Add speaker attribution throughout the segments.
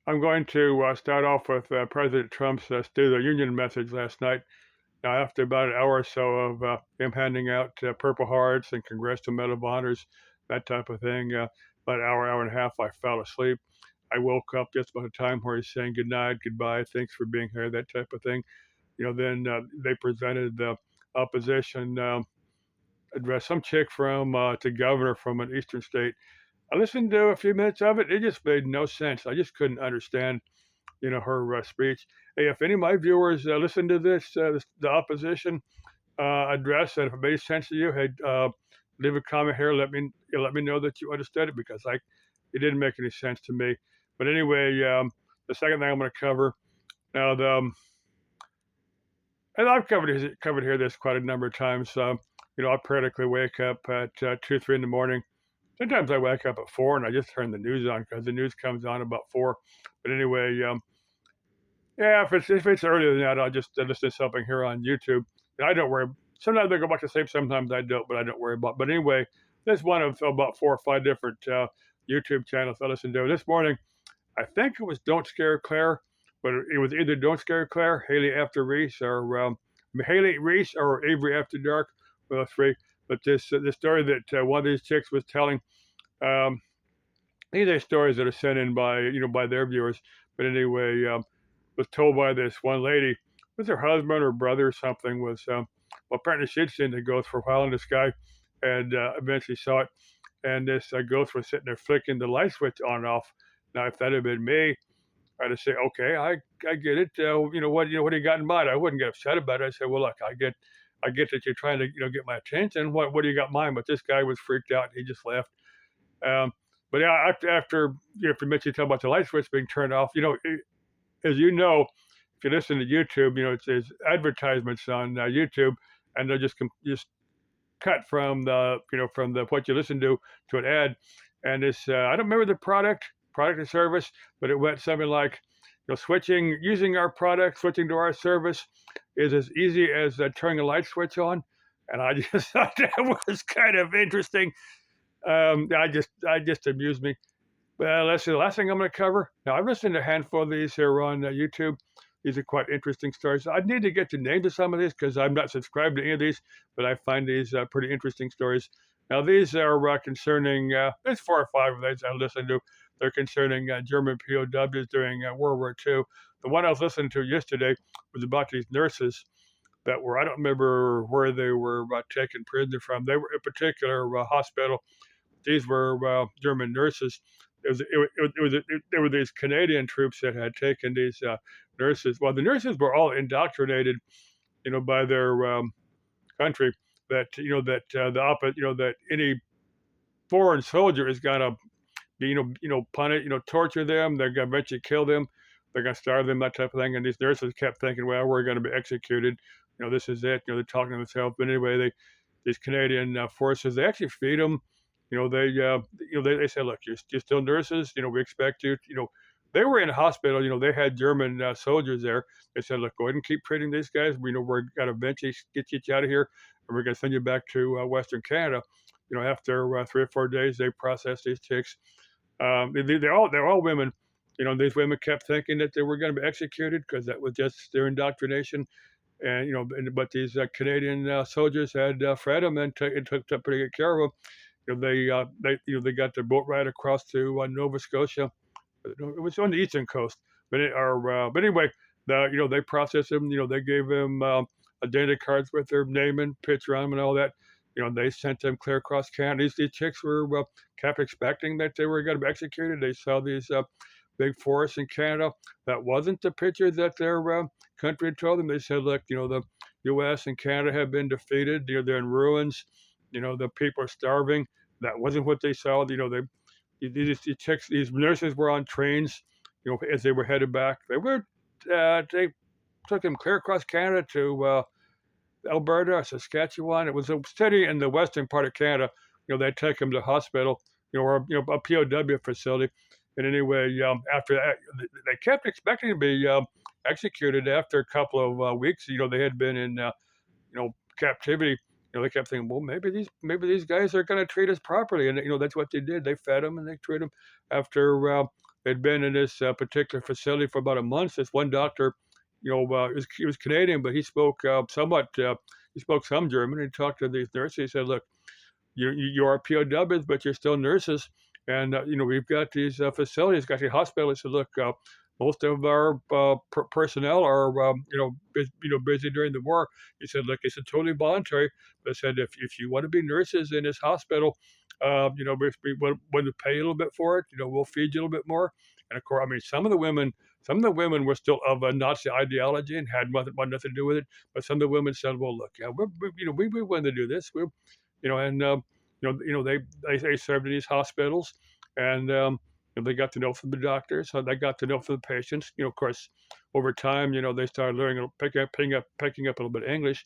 Speaker 1: I'm going to start off with President Trump's State of the Union message last night. Now, after about an hour or so of him handing out Purple Hearts and Congressional Medal of Honors, that type of thing, about an hour, hour and a half, I fell asleep. I woke up just about the time where he's saying good night, goodbye, thanks for being here, that type of thing. Then they presented the opposition address, some chick from to governor from an eastern state. I listened to a few minutes of it. It just made no sense. I just couldn't understand her speech. Hey, if any of my viewers listen to the opposition address, and if it made sense to you, hey, leave a comment here. Let me know that you understood it because it didn't make any sense to me. But anyway, the second thing I'm going to cover now and I've covered here this quite a number of times. I periodically wake up at 2, 3 in the morning. Sometimes I wake up at 4 and I just turn the news on because the news comes on about 4. But anyway, yeah, if it's earlier than that, I'll just listen to something here on YouTube. And I don't worry. Sometimes I go back to sleep, sometimes I don't, but I don't worry about. But anyway, there's one of about 4 or 5 different YouTube channels I listen to. This morning, I think it was Don't Scare Claire, but it was either Don't Scare Claire, Haley After Reese, or Haley Reese, or Avery After Dark. Well, three. But the story that one of these chicks was telling. Um, these are stories that are sent in by their viewers. But anyway, was told by this one lady, was her husband or brother or something, well, apparently she'd seen the ghost for a while, and this guy and eventually saw it. And this ghost was sitting there flicking the light switch on and off. Now, if that had been me, I'd have said, okay, I get it. What do you got in mind? I wouldn't get upset about it. I said, well, look, I get that you're trying to get my attention. What do you got in mind? But this guy was freaked out. He just left. Um, but yeah, after Mitchie talk about the light switch being turned off, as you know, if you listen to YouTube, it's advertisements on YouTube, and they'll just cut from the what you listen to an ad, and this I don't remember the product or service, but it went something like, using our product, switching to our service is as easy as turning a light switch on, and I just thought that was kind of interesting. I just amused me. Well, let's see. The last thing I'm going to cover. Now, I've listened to a handful of these here on YouTube. These are quite interesting stories. I need to get the names of some of these because I'm not subscribed to any of these, but I find these pretty interesting stories. Now, these are concerning, there's 4 or 5 of these I listened to. They're concerning German POWs during World War II. The one I was listening to yesterday was about these nurses that were, I don't remember where they were taken prisoner from. They were a particular hospital. These were German nurses. There were these Canadian troops that had taken these nurses. Well, the nurses were all indoctrinated, by their country that the opposite, that any foreign soldier is gonna be, punish, torture them. They're gonna eventually kill them. They're gonna starve them, that type of thing. And these nurses kept thinking, well, we're gonna be executed. This is it. They're talking to themselves. But anyway, these Canadian forces, they actually feed them. They say, look, you're still nurses. We expect you. They were in a hospital. They had German soldiers there. They said, look, go ahead and keep treating these guys. We know we're gonna eventually get you out of here, and we're gonna send you back to Western Canada. After 3 or 4 days, they processed these chicks. They're all women. These women kept thinking that they were going to be executed because that was just their indoctrination. And but these Canadian soldiers had fed them and took pretty good care of them. They got their boat ride across to Nova Scotia. It was on the eastern coast, but anyway, they processed them. They gave them identity cards with their name and picture on them and all that. They sent them clear across Canada. These chicks were kept expecting that they were going to be executed. They saw these big forests in Canada. That wasn't the picture that their country had told them. They said, look, the U.S. and Canada have been defeated. They're in ruins. The people are starving. That wasn't what they saw. These nurses were on trains, as they were headed back. They took them clear across Canada to Alberta, Saskatchewan. It was a city in the western part of Canada. They'd take them to hospital, or a POW facility. And anyway, after that, they kept expecting to be executed after a couple of weeks. They had been in captivity. They kept thinking, well, maybe these guys are going to treat us properly, and that's what they did. They fed them and they treated them. After they'd been in this particular facility for about a month. This one doctor, he was Canadian, but he spoke he spoke some German. He talked to these nurses. He said, "Look, you are POWs, but you're still nurses. And we've got these facilities, got the hospital." He said, "Look, most of our personnel are busy during the war." He said, "Look, it's totally voluntary." But I said, if you want to be nurses in this hospital, we want to pay you a little bit for it. We'll feed you a little bit more." And of course, I mean, some of the women were still of a Nazi ideology and had nothing to do with it. But some of the women said, "Well, look, yeah, we want to do this. And they served in these hospitals, and they got to know from the doctors, they got to know from the patients. Of course, over time, they started learning, picking up a little bit of English,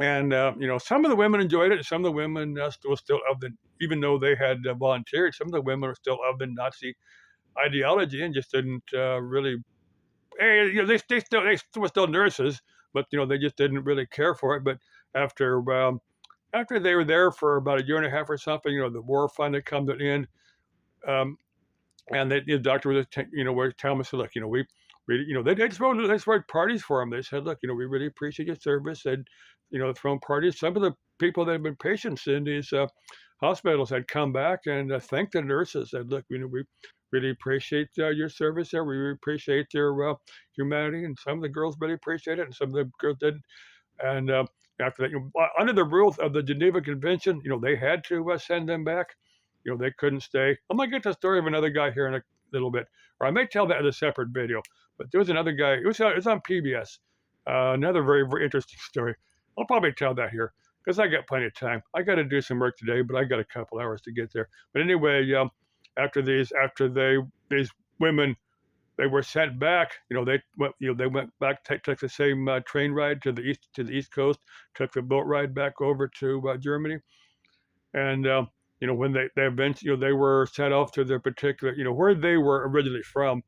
Speaker 1: and some of the women enjoyed it. Some of the women were still of the, even though they had volunteered, some of the women were still of the Nazi ideology and just didn't really. They were still nurses, but they just didn't really care for it. But after after they were there for about a year and a half or something, the war finally come to an end. Um, and the doctor was, were telling us, "Look, they throw parties for them." They said, "Look, we really appreciate your service." And, throwing parties. Some of the people that had been patients in these hospitals had come back and thanked the nurses. Said, "Look, we really appreciate your service there. We really appreciate your humanity." And some of the girls really appreciated it, and some of the girls didn't. And after that, under the rules of the Geneva Convention, they had to send them back. They couldn't stay. I'm gonna get the story of another guy here in a little bit, or I may tell that in a separate video. But there was another guy. It was on PBS. Another very, very interesting story. I'll probably tell that here because I got plenty of time. I got to do some work today, but I got a couple hours to get there. But anyway, these women, they were sent back. They went back, took the same train ride to the east coast, took the boat ride back over to Germany, and when they eventually, they were sent off to their particular, where they were originally from,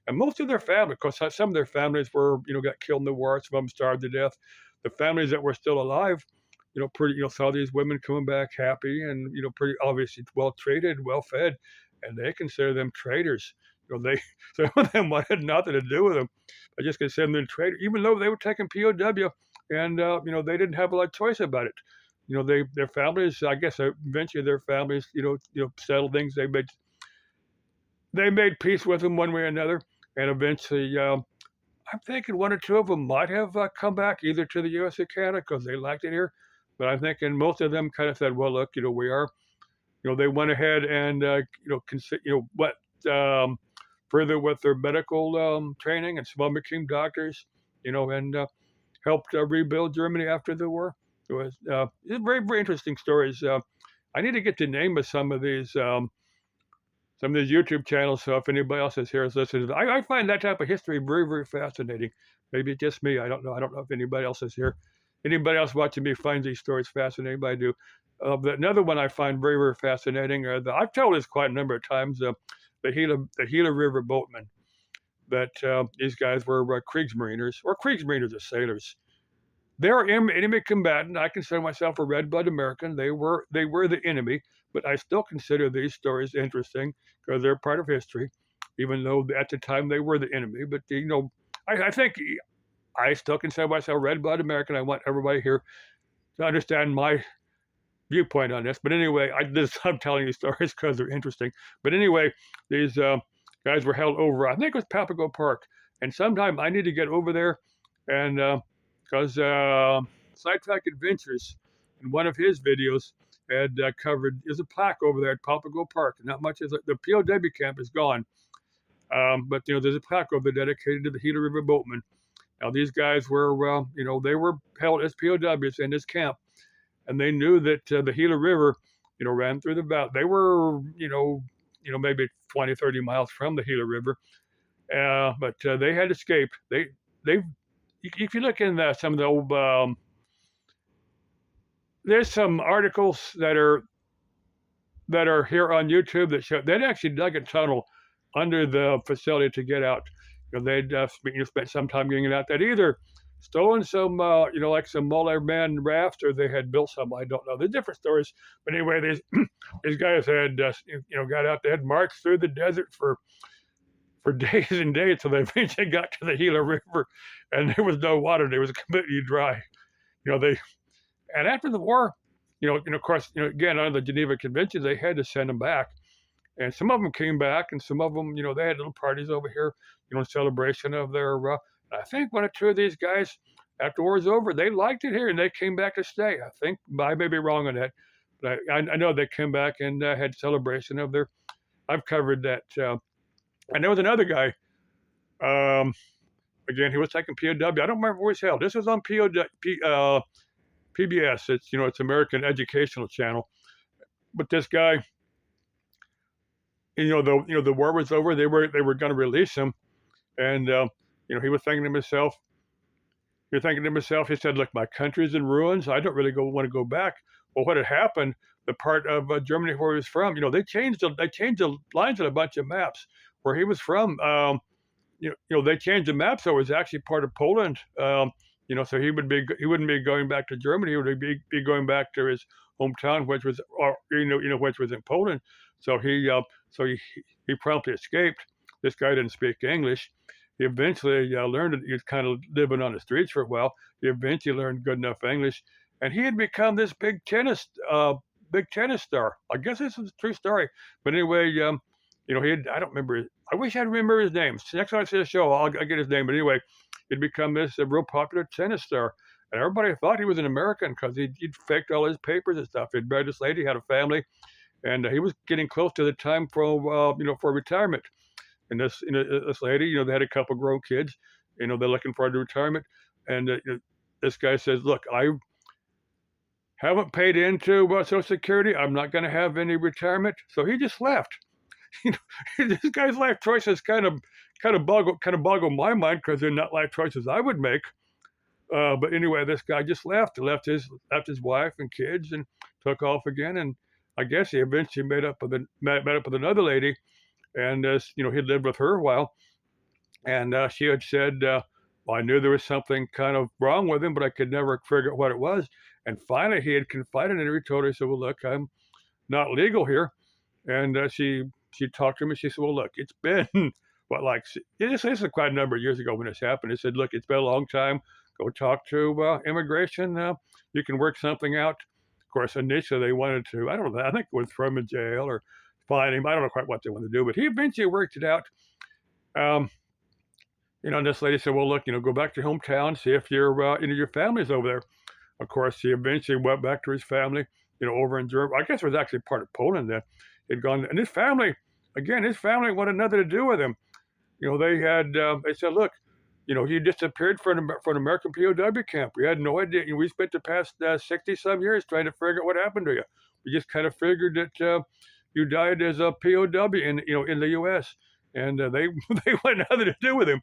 Speaker 1: and most of their family, because some of their families were, got killed in the war, some of them starved to death. The families that were still alive, saw these women coming back happy and pretty obviously well treated, well fed, and they consider them traitors. They some of them wanted nothing to do with them. I just considered them traitors, even though they were taking POW, and they didn't have a lot of choice about it. Their families, I guess, eventually their families, settled things. They made peace with them one way or another, and eventually, I'm thinking one or two of them might have come back either to the U.S. or Canada because they liked it here. But I'm thinking most of them kind of said, "Well, look, we are," they went ahead and went further with their medical training, and some of them became doctors, and helped rebuild Germany after the war. It's very, very interesting stories. I need to get the name of some of these YouTube channels. So if anybody else is here is listening, I find that type of history very, very fascinating. Maybe it's just me. I don't know. I don't know if anybody else is here. Anybody else watching me finds these stories fascinating, but I do. But another one I find very, very fascinating. I've told this quite a number of times. The Gila River boatmen. That these guys were Kriegsmariners, or Kriegsmariners are sailors. They're enemy combatant. I consider myself a red-blooded American. They were the enemy, but I still consider these stories interesting because they're part of history, even though at the time they were the enemy. But I think I still consider myself a red-blooded American. I want everybody here to understand my viewpoint on this. But anyway, I'm telling you stories because they're interesting. But anyway, these guys were held over, I think it was Papago Park, and sometime I need to get over there, and because Sidetrack Adventures, in one of his videos, had covered, there's a plaque over there at Papago Park. Not much as the POW camp is gone, but there's a plaque over there dedicated to the Gila River boatmen. Now these guys were, they were held as POWs in this camp, and they knew that the Gila River, ran through the valley. They were, maybe 20, 30 miles from the Gila River, but they had escaped. If you look in some of the old, there's some articles that are here on YouTube that show they'd actually dug a tunnel under the facility to get out. They'd spent some time getting it out. That either stolen some, like some multi-man rafts, or they had built some. I don't know. There's different stories, but anyway, these these guys had, got out. They had marched through the desert for days and days till they eventually got to the Gila River, and there was no water. It was completely dry. They and after the war, of course, again under the Geneva Convention, they had to send them back, and some of them came back, and some of them, they had little parties over here, in celebration of their. I think one or two of these guys, after the war was over, they liked it here, and they came back to stay. I think I may be wrong on that, but I know they came back and had celebration of their. I've covered that. And there was another guy. Um, Again, he was taking POW. I don't remember where he's held. This was on PBS. It's American Educational Channel. But this guy, the war was over. They were going to release him, and he was thinking to himself. He said, "Look, my country's in ruins. I don't really want to go back." Well, what had happened? The part of Germany where he was from, they changed the lines on a bunch of maps where he was from. They changed the map so it was actually part of Poland. So he wouldn't be going back to Germany. He would be going back to his hometown, which was, which was in Poland. So he promptly escaped. This guy didn't speak English. He eventually learned it. He was kind of living on the streets for a while. He eventually learned good enough English, and he had become this big tennis star. I guess this is a true story. But anyway, I don't remember. I wish I'd remember his name. Next time I see the show, I'll get his name. But anyway, he'd become this real popular tennis star. And everybody thought he was an American because he'd faked all his papers and stuff. He'd married this lady, had a family, and he was getting close to the time for retirement. And this lady, they had a couple grown kids. They're looking forward to retirement. And this guy says, "Look, I haven't paid into Social Security. I'm not going to have any retirement." So he just left. This guy's life choices kind of boggle my mind because they're not life choices I would make. But anyway, this guy just left his wife and kids and took off again. And I guess he eventually met up with another lady, and he'd lived with her a while. And she had said, "Well, I knew there was something kind of wrong with him, but I could never figure out what it was." And finally, he had confided in her. He told her, he said, "Well, look, I'm not legal here." And she talked to him, and she said, "Well, look, it's been this is quite a number of years ago when this happened." He said, "Look, it's been a long time. Go talk to immigration. You can work something out." Of course, initially they wanted to, I don't know, I think it was throw him in jail or fine him. I don't know quite what they wanted to do, but he eventually worked it out. And this lady said, "Well, look, go back to your hometown, see if your family's over there." Of course, he eventually went back to his family, over in Germany. I guess it was actually part of Poland then. He'd gone, and his family wanted nothing to do with him. They said, "Look, he disappeared from an American POW camp. We had no idea. We spent the past 60-some years trying to figure out what happened to you. We just kind of figured that you died as a POW in the U.S. And they wanted nothing to do with him."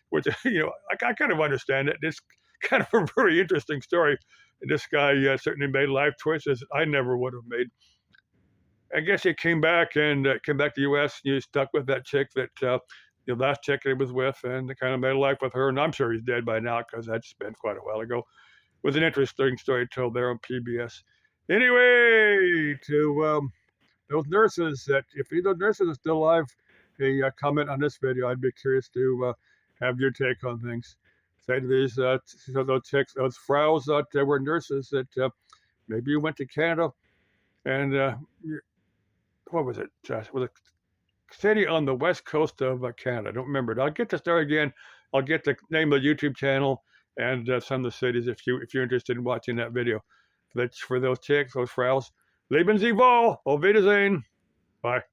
Speaker 1: Which I kind of understand it. It's kind of a very interesting story. This guy certainly made life choices I never would have made. I guess he came back to the U.S. and he stuck with that chick that the last chick he was with, and kind of made a life with her. And I'm sure he's dead by now because that's been quite a while ago. It was an interesting story told there on PBS. Anyway, to those nurses, that if either nurses are still alive, hey, comment on this video. I'd be curious to have your take on things. Say to these those chicks, those fraus that were nurses, that maybe you went to Canada and what was it? Was a city on the west coast of Canada. I don't remember it. I'll get the story again. I'll get the name of the YouTube channel and some of the cities if you're interested in watching that video. That's for those chicks, those fraus. Leben Sie wohl. Auf Wiedersehen. Bye.